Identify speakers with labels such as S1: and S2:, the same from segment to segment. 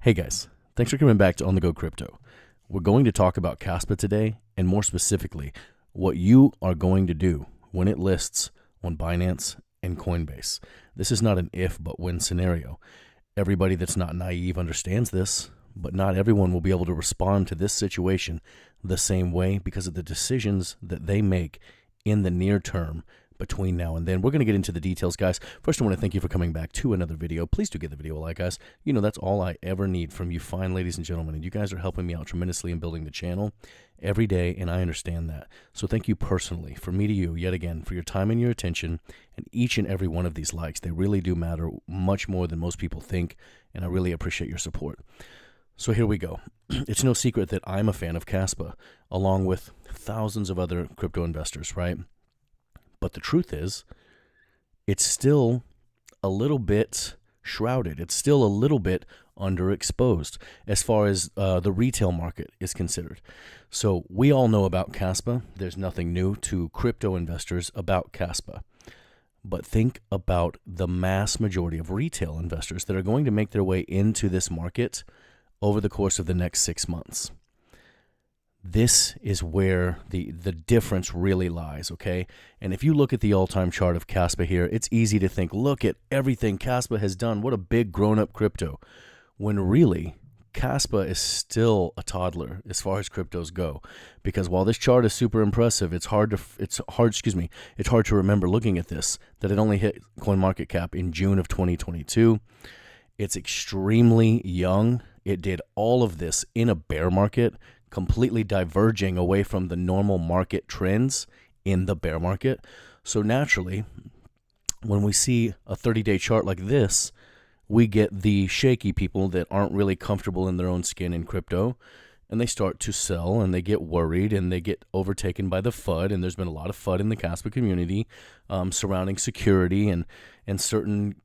S1: Hey guys, thanks for coming back to On The Go Crypto. We're going to talk about Kaspa today, and more specifically, what you are going to do when it lists on Binance and Coinbase. This is not an if but when scenario. Everybody that's not naive understands this, but not everyone will be able to respond to this situation the same way because of the decisions that they make in the near term between now and then. We're going to get into the details, guys. First, I want to thank you for coming back to another video. Please do give the video a like, guys. You know, that's all I ever need from you fine ladies and gentlemen, and you guys are helping me out tremendously in building the channel every day, and I understand that. So thank you personally, from me to you, yet again, for your time and your attention, and each and every one of these likes. They really do matter much more than most people think, and I really appreciate your support. So here we go. It's no secret that I'm a fan of Kaspa, along with thousands of other crypto investors, right? But the truth is, it's still a little bit shrouded. It's still a little bit underexposed as far as the retail market is considered. So we all know about Kaspa. There's nothing new to crypto investors about Kaspa. But think about the mass majority of retail investors that are going to make their way into this market over the course of the next 6 months. This is where the difference really lies, okay? And if you look at the all-time chart of Kaspa here, it's easy to think, look at everything Kaspa has done. What a big grown-up crypto. When really, Kaspa is still a toddler as far as cryptos go. Because while this chart is super impressive, it's hard to remember looking at this that it only hit CoinMarketCap in June of 2022. It's extremely young. It did all of this in a bear market, completely diverging away from the normal market trends in the bear market. So naturally, when we see a 30-day chart like this, we get the shaky people that aren't really comfortable in their own skin in crypto, and they start to sell, and they get worried, and they get overtaken by the FUD, and there's been a lot of FUD in the Kaspa community surrounding security and certain,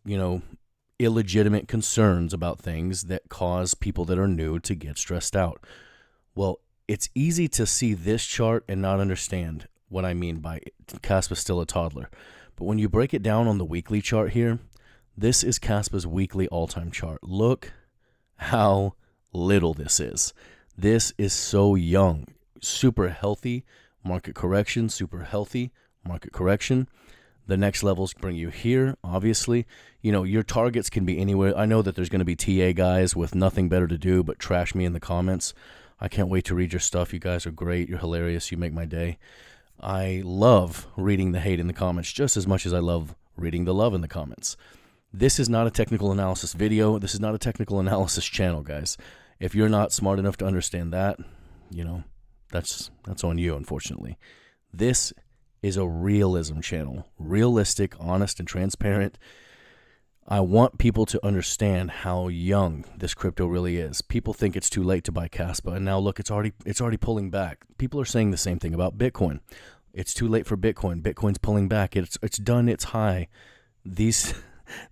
S1: illegitimate concerns about things that cause people that are new to get stressed out. Well, it's easy to see this chart and not understand what I mean by Kaspa's still a toddler. But when you break it down on the weekly chart here, this is Kaspa's weekly all-time chart. Look how little this is. This is so young. Super healthy market correction, super healthy market correction. The next levels bring you here, obviously. Your targets can be anywhere. I know that there's going to be TA guys with nothing better to do but trash me in the comments. I can't wait to read your stuff. You guys are great. You're hilarious. You make my day. I love reading the hate in the comments just as much as I love reading the love in the comments. This is not a technical analysis video. This is not a technical analysis channel, guys. If you're not smart enough to understand that, that's on you, unfortunately. This is a realism channel. Realistic, honest, and transparent. I want people to understand how young this crypto really is. People think it's too late to buy Kaspa, and now look, it's already pulling back. People are saying the same thing about Bitcoin. It's too late for Bitcoin. Bitcoin's pulling back. It's done its high. These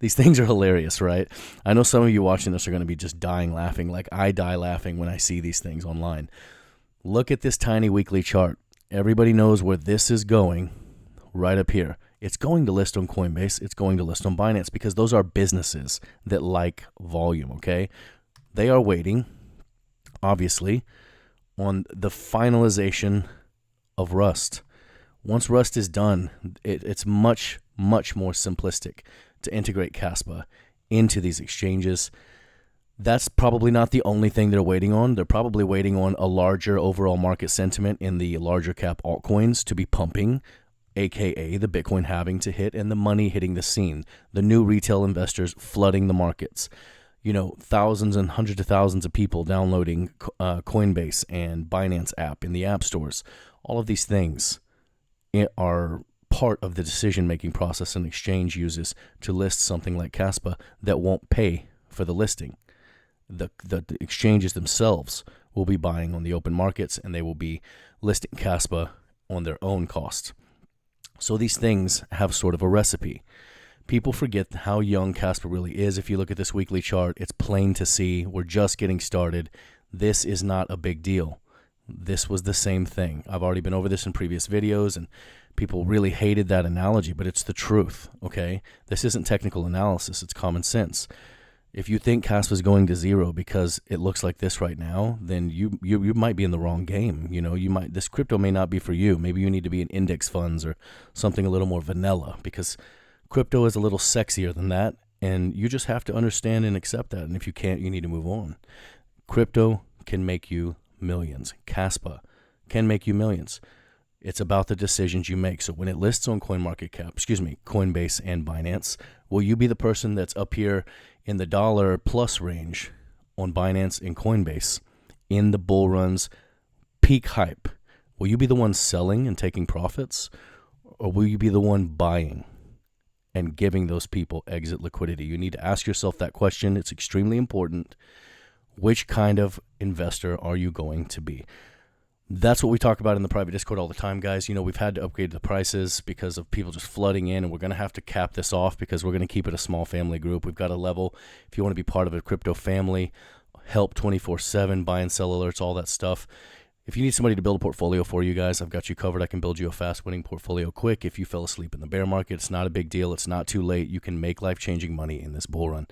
S1: things are hilarious, right? I know some of you watching this are going to be just dying laughing, like I die laughing when I see these things online. Look at this tiny weekly chart. Everybody knows where this is going right up here. It's going to list on Coinbase. It's going to list on Binance because those are businesses that like volume, okay? They are waiting, obviously, on the finalization of Rust. Once Rust is done, it's much, much more simplistic to integrate Kaspa into these exchanges. That's probably not the only thing they're waiting on. They're probably waiting on a larger overall market sentiment in the larger cap altcoins to be pumping, aka the Bitcoin halving to hit and the money hitting the scene, the new retail investors flooding the markets. Thousands and hundreds of thousands of people downloading Coinbase and Binance app in the app stores. All of these things are part of the decision-making process an exchange uses to list something like Kaspa that won't pay for the listing. The exchanges themselves will be buying on the open markets, and they will be listing Kaspa on their own cost. So these things have sort of a recipe. People forget how young Kaspa really is. If you look at this weekly chart, it's plain to see we're just getting started. This is not a big deal. This was the same thing. I've already been over this in previous videos, and people really hated that analogy, but it's the truth, okay? This isn't technical analysis. It's common sense. If you think Kaspa is going to zero because it looks like this right now, then you might be in the wrong game. This crypto may not be for you. Maybe you need to be in index funds or something a little more vanilla, because crypto is a little sexier than that, and you just have to understand and accept that. And if you can't, you need to move on. Crypto can make you millions. Kaspa can make you millions. It's about the decisions you make. So when it lists on Coinbase and Binance, will you be the person that's up here in the dollar plus range on Binance and Coinbase in the bull run's peak hype? Will you be the one selling and taking profits, or will you be the one buying and giving those people exit liquidity? You need to ask yourself that question. It's extremely important. Which kind of investor are you going to be? That's what we talk about in the private Discord all the time, guys. We've had to upgrade the prices because of people just flooding in, and we're going to have to cap this off because we're going to keep it a small family group. We've got a level, if you want to be part of a crypto family, help 24/7, buy and sell alerts, all that stuff. If you need somebody to build a portfolio for you guys, I've got you covered. I can build you a fast-winning portfolio quick. If you fell asleep in the bear market, it's not a big deal. It's not too late. You can make life-changing money in this bull run.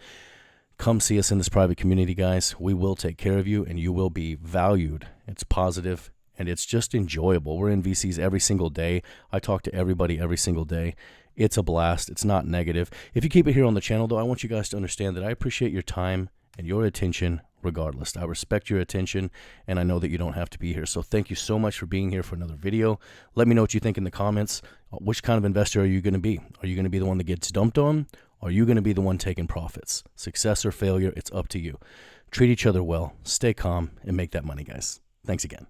S1: Come see us in this private community, guys. We will take care of you, and you will be valued. It's positive, and it's just enjoyable. We're in VCs every single day. I talk to everybody every single day. It's a blast. It's not negative. If you keep it here on the channel, though, I want you guys to understand that I appreciate your time and your attention regardless. I respect your attention, and I know that you don't have to be here. So thank you so much for being here for another video. Let me know what you think in the comments. Which kind of investor are you going to be? Are you going to be the one that gets dumped on? Or are you going to be the one taking profits? Success or failure, it's up to you. Treat each other well, stay calm, and make that money, guys. Thanks again.